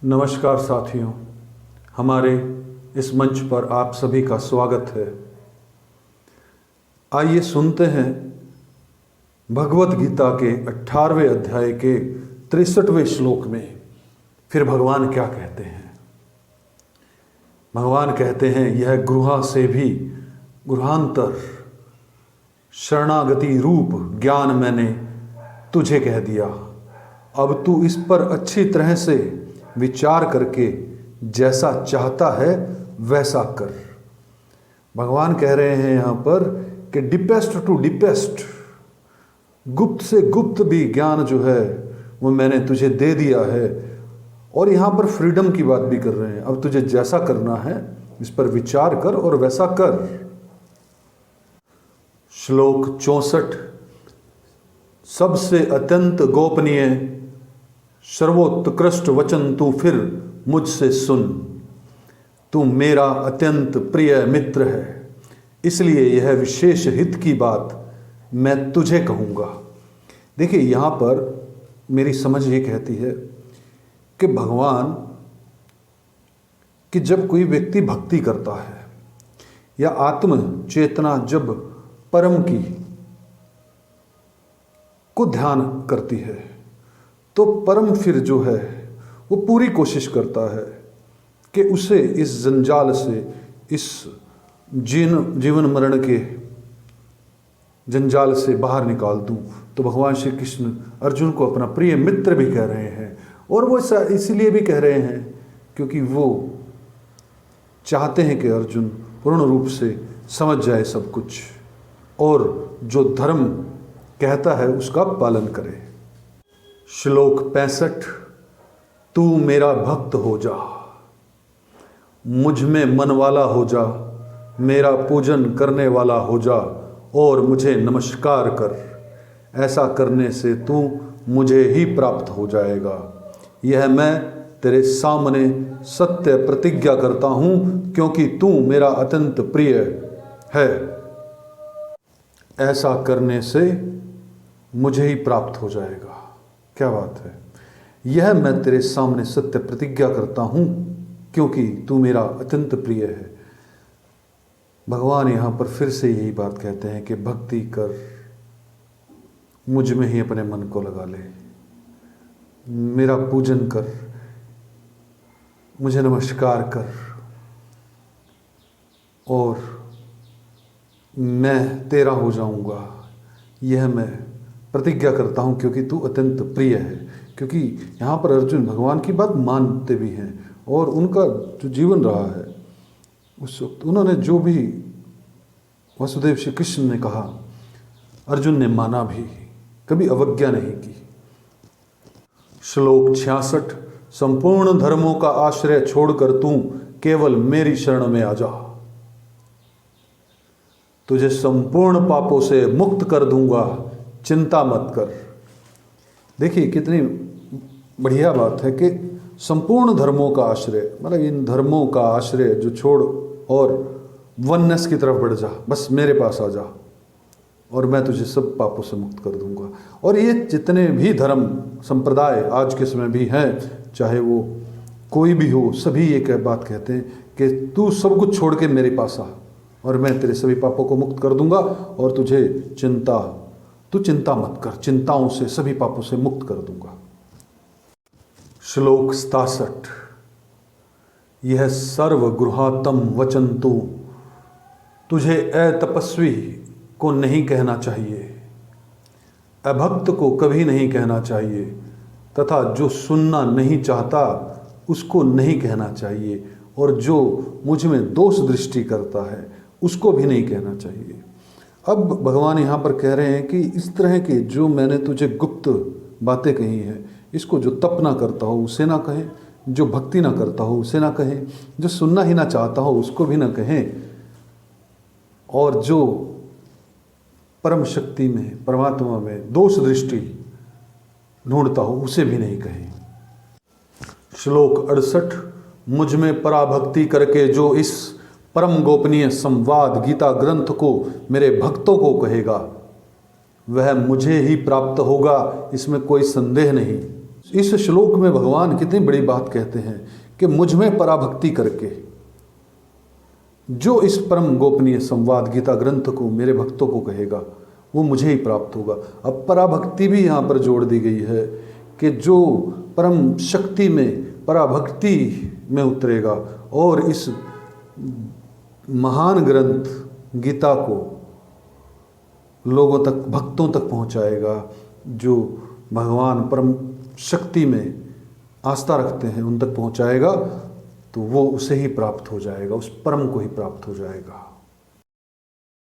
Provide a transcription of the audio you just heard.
नमस्कार साथियों, हमारे इस मंच पर आप सभी का स्वागत है। आइए सुनते हैं भगवत गीता के 18वें अध्याय के 63वें श्लोक में फिर भगवान क्या कहते हैं। भगवान कहते हैं, यह गृहा से भी गृहांतर शरणागति रूप ज्ञान मैंने तुझे कह दिया। अब तू इस पर अच्छी तरह से विचार करके जैसा चाहता है वैसा कर। भगवान कह रहे हैं यहाँ पर कि डीपेस्ट टू डीपेस्ट, गुप्त से गुप्त भी ज्ञान जो है वो मैंने तुझे दे दिया है। और यहाँ पर फ्रीडम की बात भी कर रहे हैं। अब तुझे जैसा करना है इस पर विचार कर और वैसा कर। श्लोक 64, सबसे अत्यंत गोपनीय सर्वोत्कृष्ट वचन तू फिर मुझसे सुन। तू मेरा अत्यंत प्रिय मित्र है, इसलिए यह विशेष हित की बात मैं तुझे कहूँगा। देखिए, यहाँ पर मेरी समझ ये कहती है कि भगवान कि जब कोई व्यक्ति भक्ति करता है या आत्म चेतना जब परम की को ध्यान करती है तो परम फिर जो है वो पूरी कोशिश करता है कि उसे इस जंजाल से, इस जीवन मरण के जंजाल से बाहर निकाल दूं। तो भगवान श्री कृष्ण अर्जुन को अपना प्रिय मित्र भी कह रहे हैं। और वो इसलिए भी कह रहे हैं क्योंकि वो चाहते हैं कि अर्जुन पूर्ण रूप से समझ जाए सब कुछ और जो धर्म कहता है उसका पालन करे। श्लोक 65, तू मेरा भक्त हो जा, मुझ में मन वाला हो जा, मेरा पूजन करने वाला हो जा और मुझे नमस्कार कर। ऐसा करने से तू मुझे ही प्राप्त हो जाएगा। यह मैं तेरे सामने सत्य प्रतिज्ञा करता हूँ, क्योंकि तू मेरा अत्यंत प्रिय है। ऐसा करने से मुझे ही प्राप्त हो जाएगा। क्या बात है। यह मैं तेरे सामने सत्य प्रतिज्ञा करता हूँ, क्योंकि तू मेरा अत्यंत प्रिय है। भगवान यहाँ पर फिर से यही बात कहते हैं कि भक्ति कर, मुझ में ही अपने मन को लगा ले, मेरा पूजन कर, मुझे नमस्कार कर और मैं तेरा हो जाऊँगा। यह मैं प्रतिज्ञा करता हूँ क्योंकि तू अत्यंत प्रिय है। क्योंकि यहाँ पर अर्जुन भगवान की बात मानते भी हैं और उनका जो जीवन रहा है उस वक्त उन्होंने जो भी वसुदेव श्री कृष्ण ने कहा अर्जुन ने माना भी, कभी अवज्ञा नहीं की। श्लोक 66, संपूर्ण धर्मों का आश्रय छोड़कर तू केवल मेरी शरण में आ जा, तुझे संपूर्ण पापों से मुक्त कर दूंगा, चिंता मत कर। देखिए कितनी बढ़िया बात है कि संपूर्ण धर्मों का आश्रय, मतलब इन धर्मों का आश्रय जो छोड़ और वननेस की तरफ बढ़ जा, बस मेरे पास आ जा और मैं तुझे सब पापों से मुक्त कर दूंगा। और ये जितने भी धर्म संप्रदाय आज के समय भी हैं, चाहे वो कोई भी हो, सभी एक बात कहते हैं कि तू सब कुछ छोड़ के मेरे पास आ और मैं तेरे सभी पापों को मुक्त कर दूंगा और तुझे तू चिंता मत कर, चिंताओं से, सभी पापों से मुक्त कर दूंगा। श्लोक 67, यह सर्वगृहातम वचन तू तुझे अतपस्वी को नहीं कहना चाहिए, अभक्त को कभी नहीं कहना चाहिए, तथा जो सुनना नहीं चाहता उसको नहीं कहना चाहिए, और जो मुझ में दोष दृष्टि करता है उसको भी नहीं कहना चाहिए। अब भगवान यहाँ पर कह रहे हैं कि इस तरह के जो मैंने तुझे गुप्त बातें कही हैं, इसको जो तप ना करता हो उसे ना कहे, जो भक्ति ना करता हो उसे ना कहे, जो सुनना ही ना चाहता हो उसको भी ना कहें, और जो परम शक्ति में, परमात्मा में दोष दृष्टि ढूंढता हो उसे भी नहीं कहें। श्लोक 68, मुझ में पराभक्ति करके जो इस परम गोपनीय संवाद गीता ग्रंथ को मेरे भक्तों को कहेगा वह मुझे ही प्राप्त होगा, इसमें कोई संदेह नहीं। इस श्लोक में भगवान कितनी बड़ी बात कहते हैं कि मुझ में पराभक्ति करके जो इस परम गोपनीय संवाद गीता ग्रंथ को मेरे भक्तों को कहेगा वो मुझे ही प्राप्त होगा। अब पराभक्ति भी यहाँ पर जोड़ दी गई है कि जो परम शक्ति में पराभक्ति में उतरेगा और इस महान ग्रंथ गीता को लोगों तक, भक्तों तक पहुँचाएगा, जो भगवान परम शक्ति में आस्था रखते हैं उन तक पहुँचाएगा, तो वो उसे ही प्राप्त हो जाएगा, उस परम को ही प्राप्त हो जाएगा।